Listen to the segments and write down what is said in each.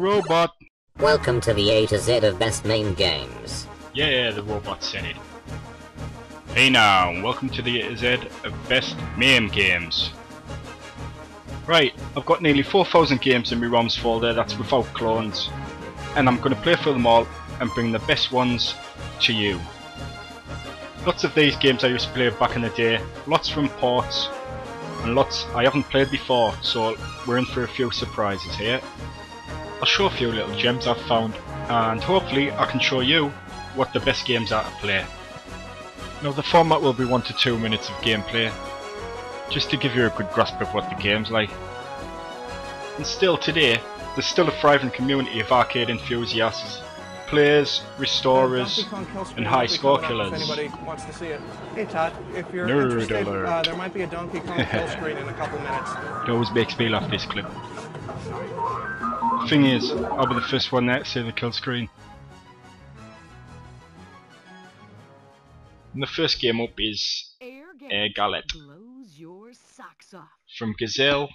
robot! Welcome to the A to Z of best MAME games. Yeah, the robot said it. Hey now, welcome to the A to Z of best MAME games. Right, I've got nearly 4,000 games in my ROMs folder, that's without clones. And I'm going to play through them all and bring the best ones to you. Lots of these games I used to play back in the day, lots from ports, and lots I haven't played before, so we're in for a few surprises here. I'll show a few little gems I've found, and hopefully I can show you what the best games are to play. Now the format will be 1 to 2 minutes of gameplay, just to give you a good grasp of what the game's like. And still today, there's still a thriving community of arcade enthusiasts, players, restorers, and high score killers. Anybody wants to see it. Hey Todd, if you're Nerd interested, alert. there might be a Donkey Kong kill screen in a couple minutes. It always makes me laugh, this clip. Thing is, I'll be the first one there to see the kill screen. And the first game up is Gallet from Gazzelle.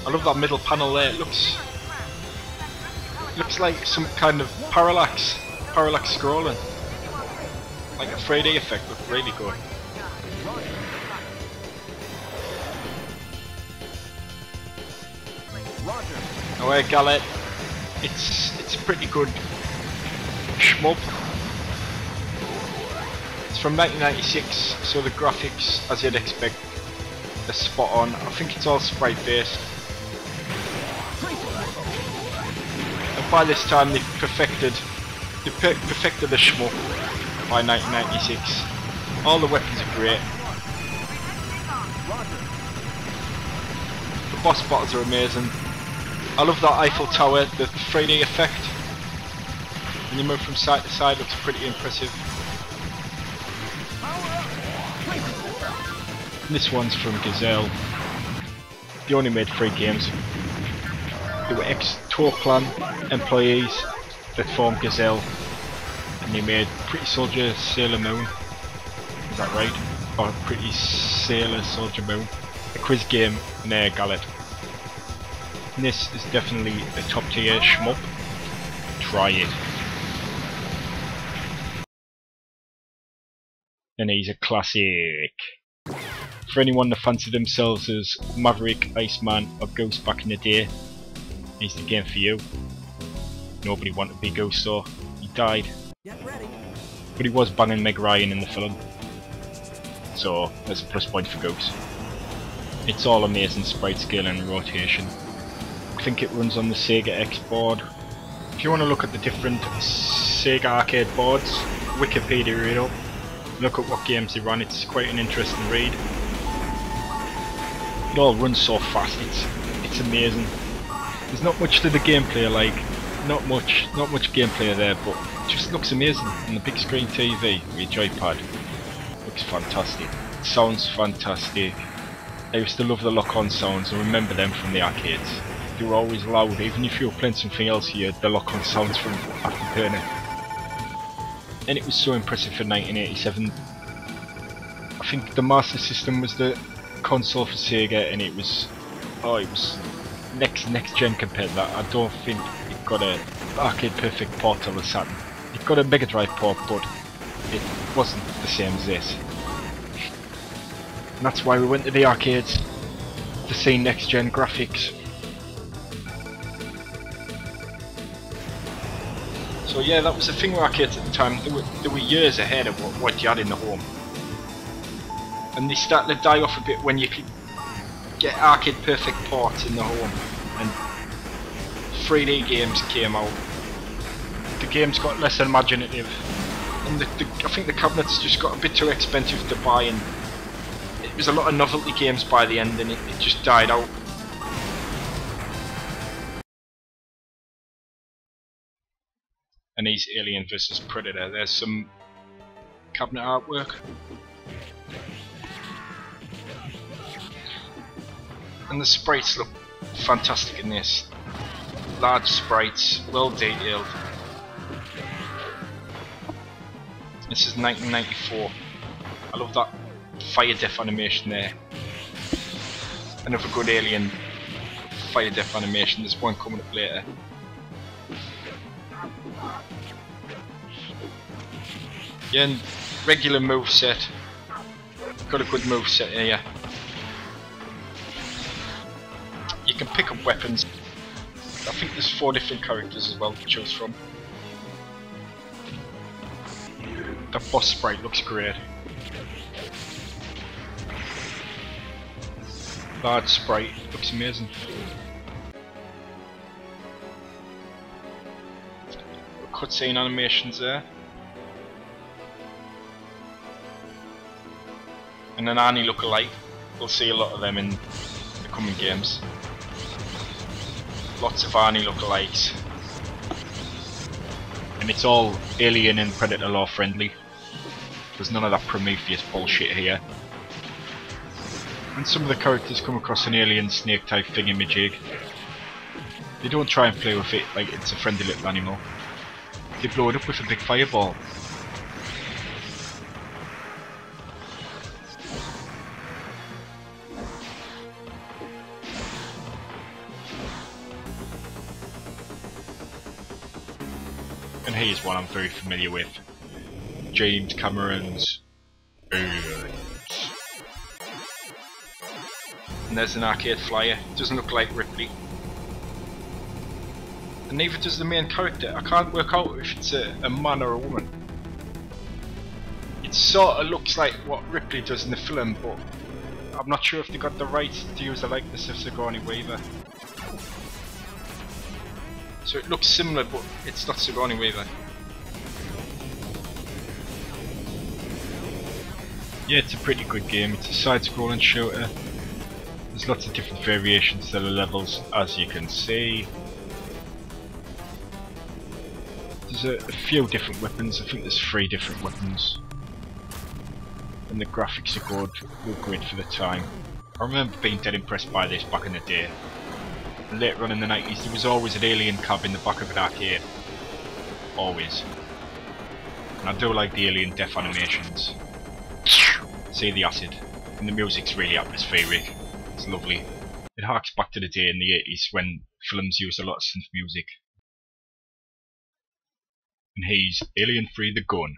I love that middle panel there. It looks like some kind of parallax scrolling, like a 3D effect. Looked really good. Now Gallet, it's a pretty good shmup. It's from 1996, so the graphics, as you'd expect, are spot on. I think it's all sprite based. And by this time they've perfected the shmup by 1996. All the weapons are great. The boss battles are amazing. I love that Eiffel Tower, the 3D effect. When you move from side to side, looks pretty impressive. And this one's from Gazzelle. They only made 3 games. They were ex-Tour Clan employees that formed Gazzelle, and they made Pretty Soldier Sailor Moon. Is that right? Or Pretty Sailor Soldier Moon. A quiz game in Gallet. And this is definitely a top tier shmup. Try it. And he's a classic. For anyone that fancy themselves as Maverick, Iceman or Ghost back in the day, he's the game for you. Nobody wanted to be Ghost, so he died. But he was banging Meg Ryan in the film, so there's a plus point for Ghost. It's all amazing sprite scale and rotation. I think it runs on the Sega X board. If you want to look at the different Sega arcade boards, Wikipedia it up. Look at what games they run, it's quite an interesting read. It all runs so fast, it's amazing. There's not much to the gameplay, like, not much gameplay there, but it just looks amazing on the big screen TV with your joypad. Looks fantastic. It sounds fantastic. I used to love the lock-on sounds, I remember them from the arcades. They were always loud, even if you were playing something else here, the lock-on sounds from AfterBurner. And it was so impressive for 1987. I think the Master System was the console for Sega, and it was next gen compared to that. I don't think it got a arcade perfect port to the Saturn. It got a Mega Drive port, but it wasn't the same as this. And that's why we went to the arcades to see next gen graphics. So yeah, that was the thing with arcades at the time. They were years ahead of what you had in the home. And they started to die off a bit when you could get arcade perfect ports in the home. And 3D games came out. The games got less imaginative. And I think the cabinets just got a bit too expensive to buy, and it was a lot of novelty games by the end, and it just died out. And he's Alien vs Predator. There's some cabinet artwork. And the sprites look fantastic in this. Large sprites, well detailed. This is 1994. I love that fire death animation there. another good alien fire death animation. There's one coming up later. Yeah, and regular moveset. Got a good moveset here. You can pick up weapons. I think there's 4 different characters as well to choose from. The boss sprite looks great. Large sprite looks amazing. Cutscene animations there. And an Arnie lookalike. We'll see a lot of them in the coming games. Lots of Arnie lookalikes. And it's all Alien and Predator lore friendly. There's none of that Prometheus bullshit here. And some of the characters come across an alien snake type thingamajig. They don't try and play with it like it's a friendly little animal. They blow it up with a big fireball. And here's one I'm very familiar with. James Cameron's Aliens. And there's an arcade flyer. Doesn't look like Ripley. And neither does the main character. I can't work out if it's a man or a woman. It sort of looks like what Ripley does in the film, but I'm not sure if they got the rights to use the likeness of Sigourney Weaver. So it looks similar, but it's not Sigourney Weaver. Yeah, it's a pretty good game. It's a side-scrolling shooter. There's lots of different variations to the levels, as you can see. There's a few different weapons. I think there's 3 different weapons. And the graphics are good. Real great for the time. I remember being dead impressed by this back in the day. Later on in the 90s, there was always an alien cab in the back of an arcade. Always. And I do like the alien death animations. See the acid. And the music's really atmospheric. It's lovely. It harks back to the day in the 80s when films used a lot of synth music. And he's Alien Free the Gun.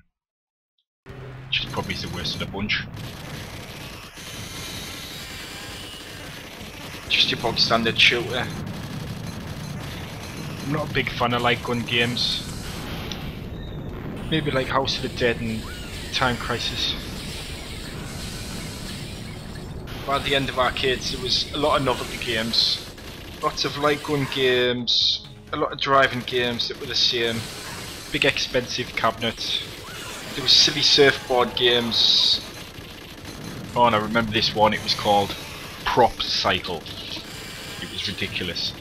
Which is probably the worst of the bunch. Just your bog standard shooter. I'm not a big fan of light gun games. Maybe like House of the Dead and Time Crisis. By the end of arcades there was a lot of novelty games. Lots of light gun games. A lot of driving games that were the same. Big expensive cabinets. There was silly surfboard games. Oh, and I remember this one. It was called Prop Cycle. It was ridiculous.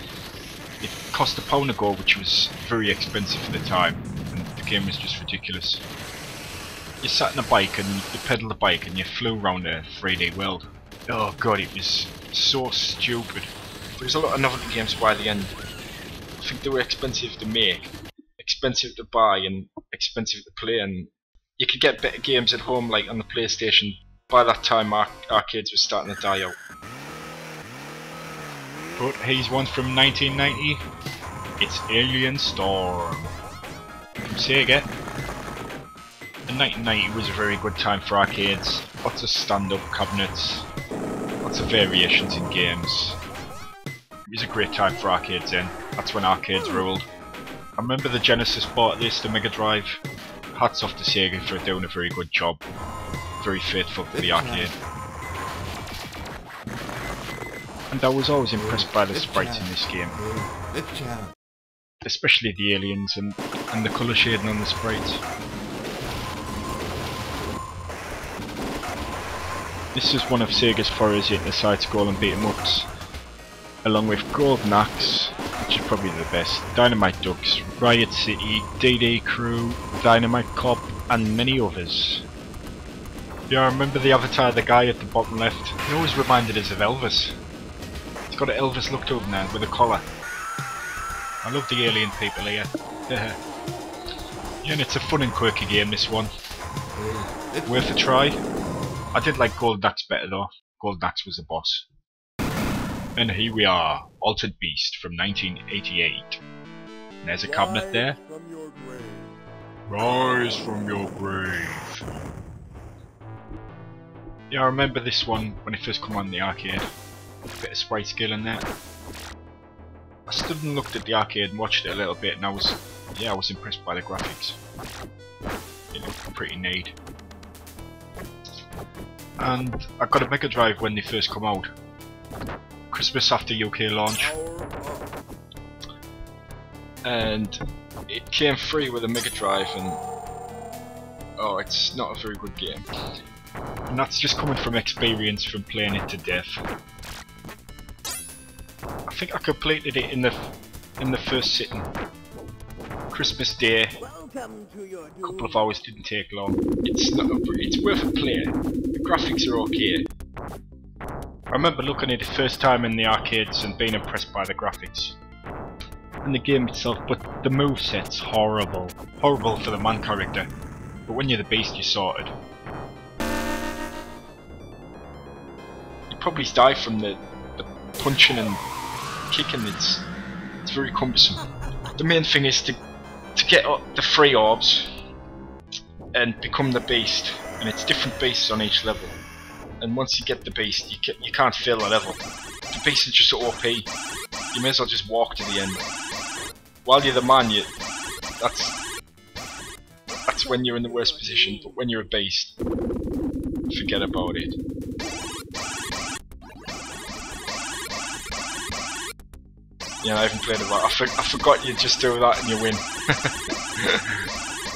It cost £1 a go, which was very expensive for the time, and the game was just ridiculous. You sat in a bike and you pedalled the bike and you flew around a 3D world. Oh god, it was so stupid. There was a lot of novelty games by the end. I think they were expensive to make, expensive to buy, and expensive to play, and you could get better games at home, like on the PlayStation. By that time arcades were starting to die out. But here's one from 1990. It's Alien Storm from Sega. And 1990 was a very good time for arcades. Lots of stand-up cabinets, lots of variations in games. It was a great time for arcades then. That's when arcades ruled. I remember the Genesis bought this, the Mega Drive. Hats off to Sega for doing a very good job. Very faithful to the arcade. And I was always impressed by the sprites in this game. Especially the aliens and the colour shading on the sprites. This is one of Sega's forays into side-scrolling beat-em-ups, along with Golden Axe, which is probably the best, Dynamite Ducks, Riot City, DD Crew, Dynamite Cop, and many others. Yeah, I remember the avatar of the guy at the bottom left. He always reminded us of Elvis. He's got an Elvis look to him now, with a collar. I love the alien people here. Yeah, and it's a fun and quirky game, this one. Worth a try. I did like Golden Axe better though. Golden Axe was the boss. And here we are, Altered Beast from 1988. There's a cabinet there. Rise from your grave. Yeah, I remember this one when it first came on the arcade. Bit of sprite skill in there. I stood and looked at the arcade and watched it a little bit, and I was impressed by the graphics. It looked pretty neat. And I got a Mega Drive when they first come out. Christmas after UK launch. And it came free with a Mega Drive, and oh, it's not a very good game. And that's just coming from experience from playing it to death. I think I completed it in the first sitting. Christmas Day. A couple of hours, didn't take long. It's worth a play. The graphics are okay. I remember looking at it the first time in the arcades and being impressed by the graphics. And the game itself, but the moveset's horrible. Horrible for the man character. But when you're the beast, you're sorted. You probably die from the punching and kicking. It's very cumbersome. The main thing is to get the 3 orbs and become the beast. And it's different beasts on each level. And once you get the beast, you can't fail the level. The beast is just OP. You may as well just walk to the end. While you're the man, that's when you're in the worst position. But when you're a beast, forget about it. Yeah, I haven't played it right. I forgot you just do that and you win.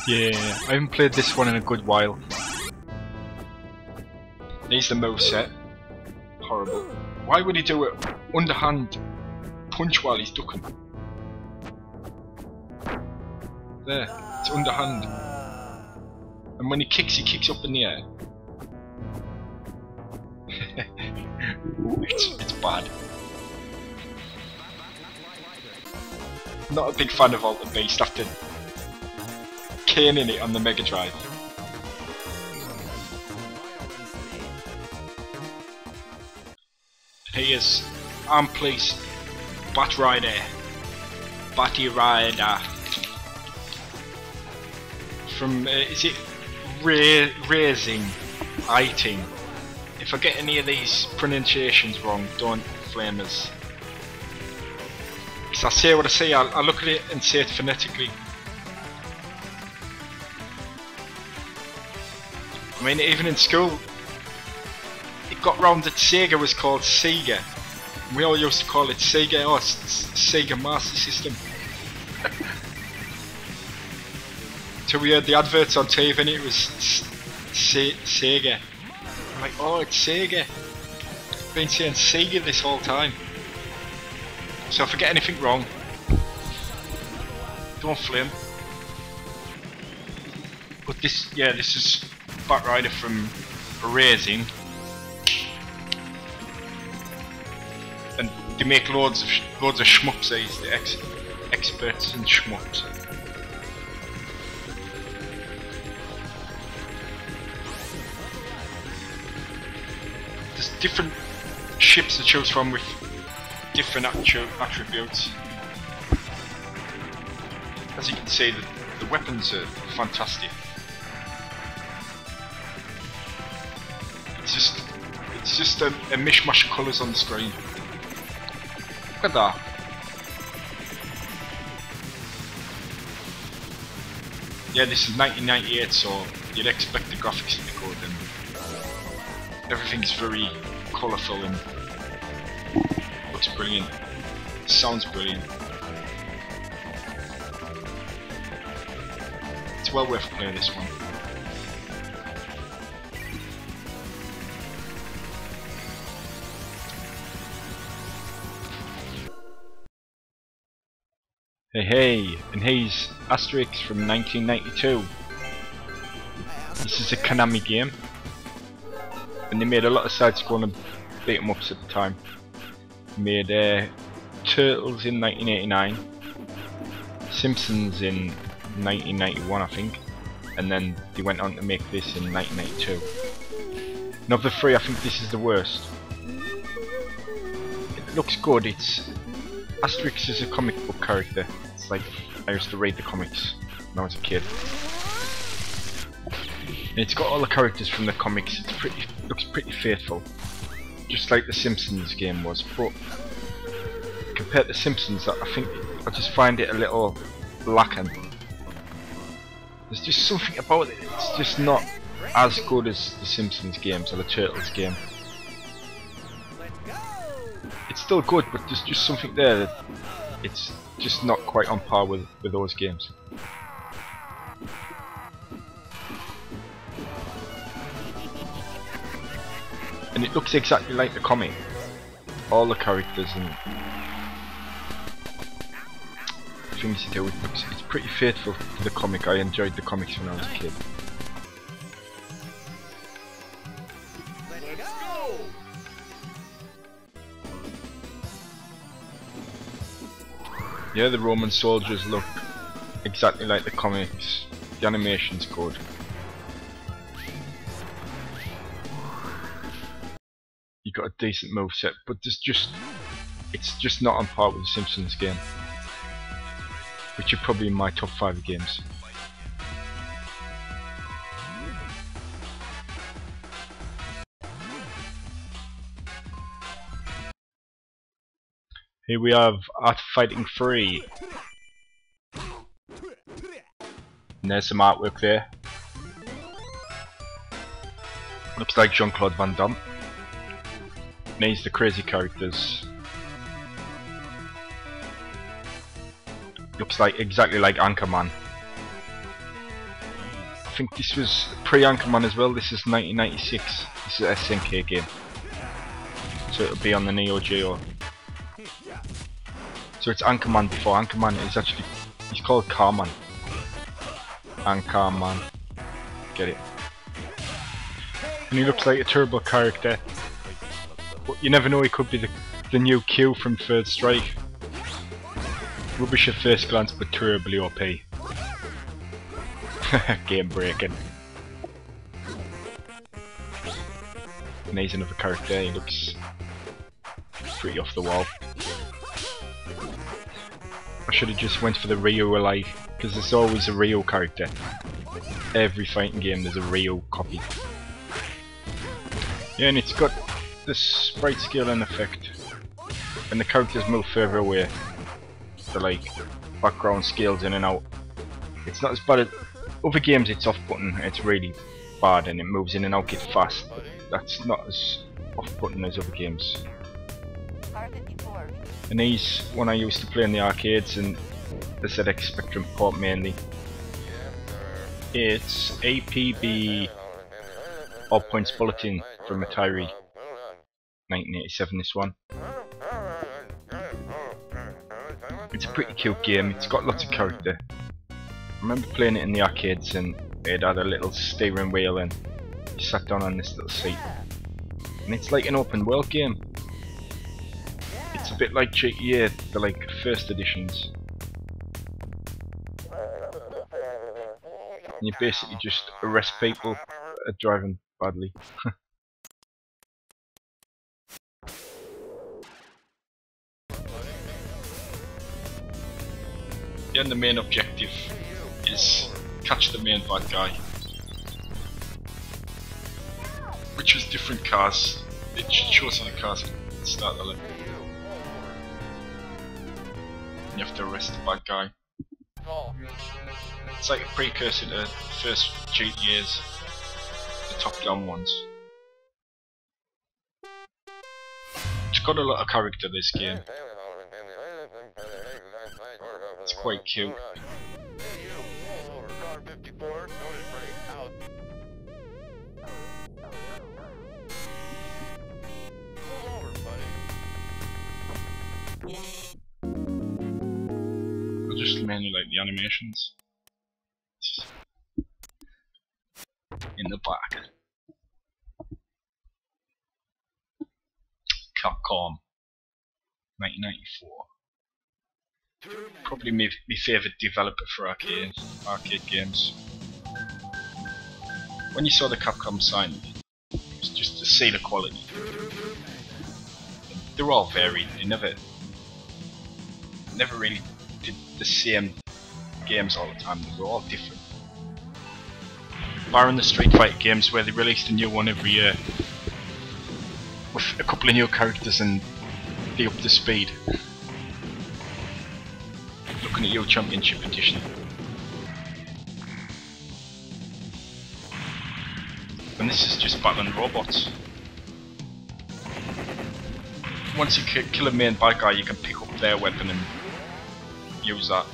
Yeah, I haven't played this one in a good while. Here's the moveset. Horrible. Why would he do it underhand punch while he's ducking? There, it's underhand. And when he kicks up in the air. It's bad. Not a big fan of Altered Beast after caning it on the Mega Drive. Here's Police Batrider. From is it Raizing? If I get any of these pronunciations wrong, don't flame us. Because I say what I say, I look at it and say it phonetically. I mean, even in school, it got round that Sega was called Sega. We all used to call it Sega. Oh, it's Sega Master System. Till we heard the adverts on TV and it was Sega. I'm like, oh, it's Sega. I've been saying Sega this whole time. So if I get anything wrong, don't flame. But this is Batrider from Raizing. And they make loads of shmups, the experts in shmups. There's different ships to choose from with different attributes. As you can see, the weapons are fantastic. It's just a mishmash of colours on the screen. Look at that. Yeah, this is 1998, so you'd expect the graphics to be good, and everything's very colourful and looks brilliant. Sounds brilliant. It's well worth playing this one. Hey, and here's Asterix from 1992. This is a Konami game, and they made a lot of side-scrolling beat 'em ups at the time. They made Turtles in 1989, Simpsons in 1991 I think, and then they went on to make this in 1992. And of the three, I think this is the worst. It looks good. Asterix is a comic book character. It's like I used to read the comics when I was a kid. And it's got all the characters from the comics. Looks pretty faithful, just like the Simpsons game was. But compared to Simpsons, I think I just find it a little lacking. There's just something about it. It's just not as good as the Simpsons games or the Turtles game. It's still good, but there's just something there that it's just not quite on par with those games. And it looks exactly like the comic. All the characters and things to do with it. It's pretty faithful to the comic. I enjoyed the comics when I was a kid. Yeah, the Roman soldiers look exactly like the comics. The animation's good. You got a decent moveset, but it's just not on par with the Simpsons game, which are probably in my top 5 games. Here we have Art Fighting 3. And there's some artwork there. Looks like Jean-Claude Van Damme. And he's the crazy characters. Looks like exactly like Anchorman. I think this was pre-Anchorman as well. This is 1996. This is a SNK game, so it'll be on the Neo Geo. So it's Anchorman before Anchorman is actually, he's called Carman. Anchorman. Get it? And he looks like a turbo character. But you never know, he could be the new Q from Third Strike. Rubbish at first glance, but terribly OP. Game breaking. And he's another character, he looks pretty off the wall. I should have just went for the Ryu alike, because there's always a Ryu character. Every fighting game there's a Ryu copy. Yeah, and it's got the sprite scale and effect. When the characters move further away, the like background scales in and out. It's not as bad as other games. It's off button, it's really bad, and it moves in and out it fast. But that's not as off button as other games. And these one I used to play in the arcades and the ZX Spectrum port mainly. It's APB All Points Bulletin from Atari, 1987 this one. It's a pretty cute game, it's got lots of character. I remember playing it in the arcades and it had a little steering wheel and you sat down on this little seat. And it's like an open world game. It's a bit like GTA, the like first editions. And you basically just arrest people that are driving badly. Yeah, and the main objective is catch the main bad guy. Which was different cars. It shows you the cars at the start of the level. You have to arrest the bad guy. It's like a precursor to the first GTAs, the top down ones. It's got a lot of character, this game. It's quite cute. I just mainly like the animations. In the back. Capcom, 1994. Probably my favourite developer for arcade games. When you saw the Capcom sign, it was just to see the quality. they're all varied. They never really did the same games all the time. They were all different. Barring the Street Fighter games where they released a new one every year with a couple of new characters and be up to speed. Looking at your Championship Edition. And this is just battling robots. Once you kill a main bad guy, you can pick up their weapon and use that.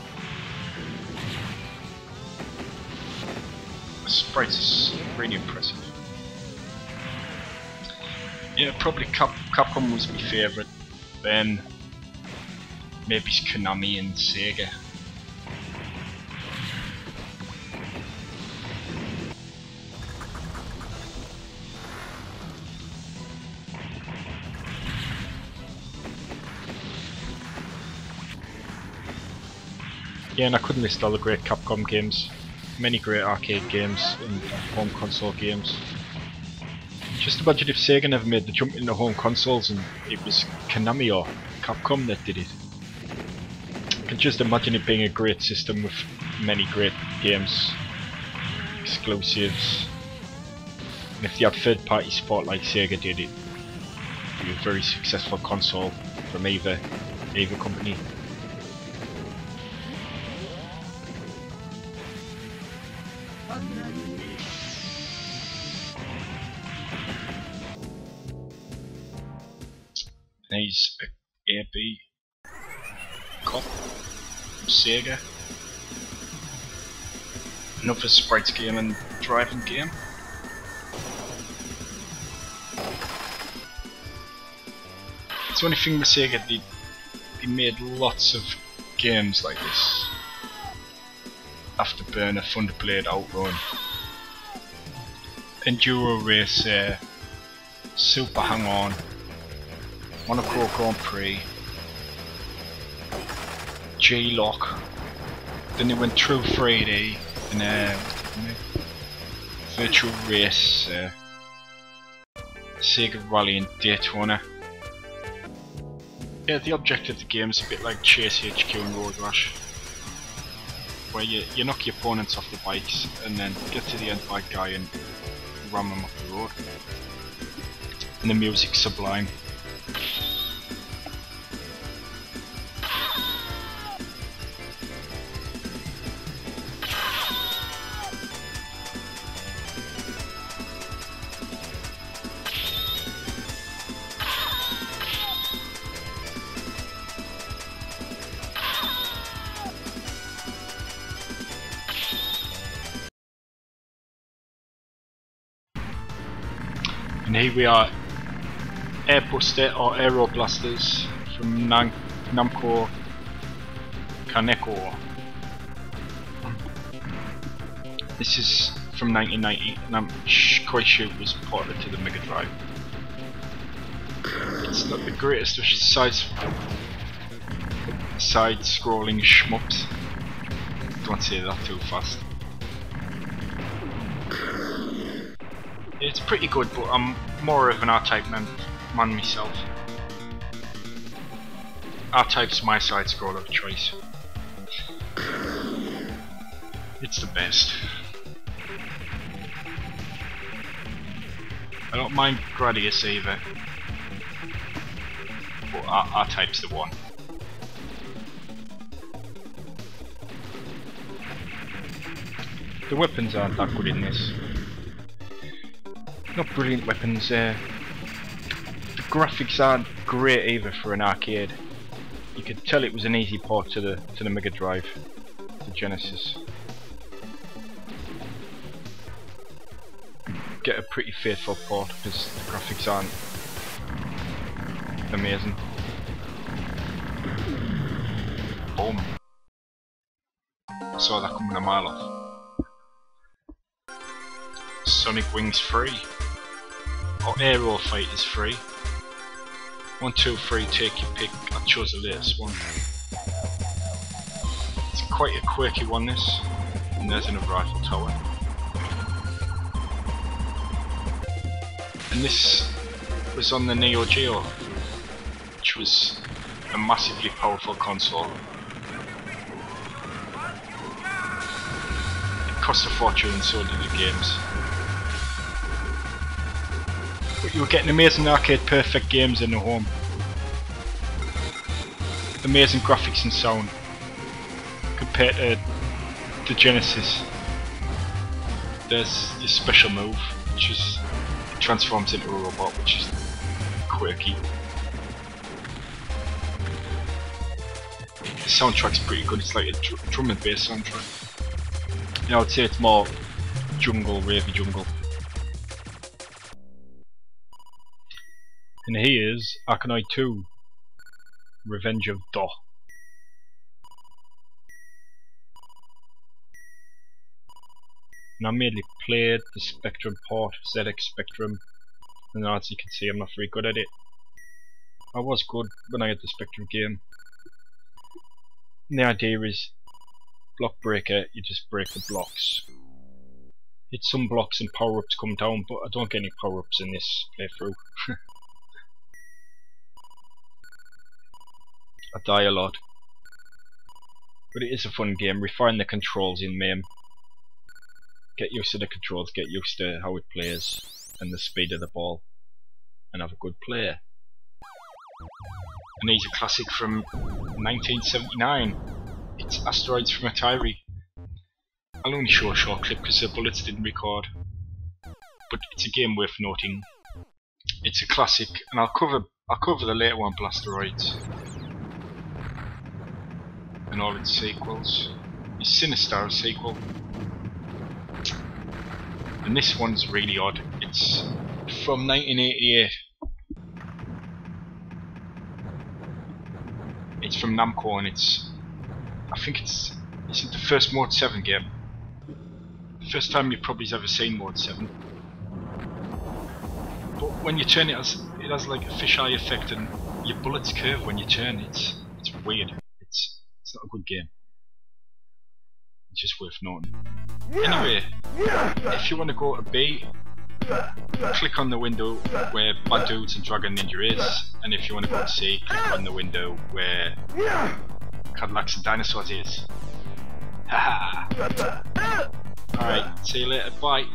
The sprites is really impressive. Yeah, probably Capcom was my favourite. Then maybe it's Konami and Sega. Yeah, and I couldn't list all the great Capcom games. Many great arcade games and home console games. Just imagine if Sega never made the jump into home consoles and it was Konami or Capcom that did it. I can just imagine it being a great system with many great games, exclusives. And if you had third party support like Sega did, it would be a very successful console from either company. He's a AB cop from Sega. Another sprites game and driving game. It's the only thing with Sega, they made lots of games like this. AfterBurner, Thunderblade, Outrun, Enduro Race, Super Hang-On, Monaco Grand Prix, J-Lock, then they went through 3D, and Virtual Race, Sega Rally and Daytona. Yeah, the objective of the game is a bit like Chase HQ and Road Rash, where you knock your opponents off the bikes and then get to the end bad guy and ram them up the road. And the music's sublime. And here we are, Airbuster or Aero Blasters from Namco Kaneko. This is from 1990 and I'm quite sure it was ported to the Mega Drive. It's not the greatest of side-scrolling shmups. Don't say that too fast. It's pretty good, but I'm more of an R-Type man myself. R-Type's my side-scroller of choice. It's the best. I don't mind Gradius either, but R-Type's the one. The weapons aren't that good in this. Not brilliant weapons. The graphics aren't great either for an arcade. You could tell it was an easy port to the Mega Drive, the Genesis. Get a pretty faithful port because the graphics aren't amazing. Boom! I saw that coming a mile off. Sonic Wings free. Or Aero Fight is free. 1, 2, 3, take your pick. I chose the latest one. It's quite a quirky one, this. And there's another Eiffel Tower. And this was on the Neo Geo. which was a massively powerful console. It cost a fortune, and so did the games. But you were getting amazing arcade perfect games in the home. Amazing graphics and sound compared to the Genesis. There's this special move which is transforms into a robot, which is quirky. The soundtrack's pretty good, it's like a drum and bass soundtrack. Yeah, I would say it's more jungle, ravey jungle. And here's Arkanoid 2, Revenge of Do. And I mainly played the Spectrum port, ZX Spectrum, and as you can see I'm not very good at it. I was good when I had the Spectrum game. And the idea is, block breaker, you just break the blocks. Hit some blocks and power-ups come down, but I don't get any power-ups in this playthrough. I die a lot. But it is a fun game, refine the controls in MAME. Get used to the controls, get used to how it plays, and the speed of the ball, and have a good player. And here's a classic from 1979. It's Asteroids from Atari. I'll only show a short clip because the bullets didn't record. But it's a game worth noting. It's a classic, and I'll cover the later one, Asteroids, and all its sequels. It's Sinister sequel. And this one's really odd. It's from 1988. It's from Namco, and I think it's the first Mode 7 game. The first time you've probably ever seen Mode 7. But when you turn it has like a fisheye effect, and your bullets curve when you turn. It's weird. It's not a good game. It's just worth noting. Anyway, if you want to go to B, click on the window where Bad Dudes and Dragon Ninja is, and if you want to go to C, click on the window where Cadillacs and Dinosaurs is. Haha! Alright, see you later, bye!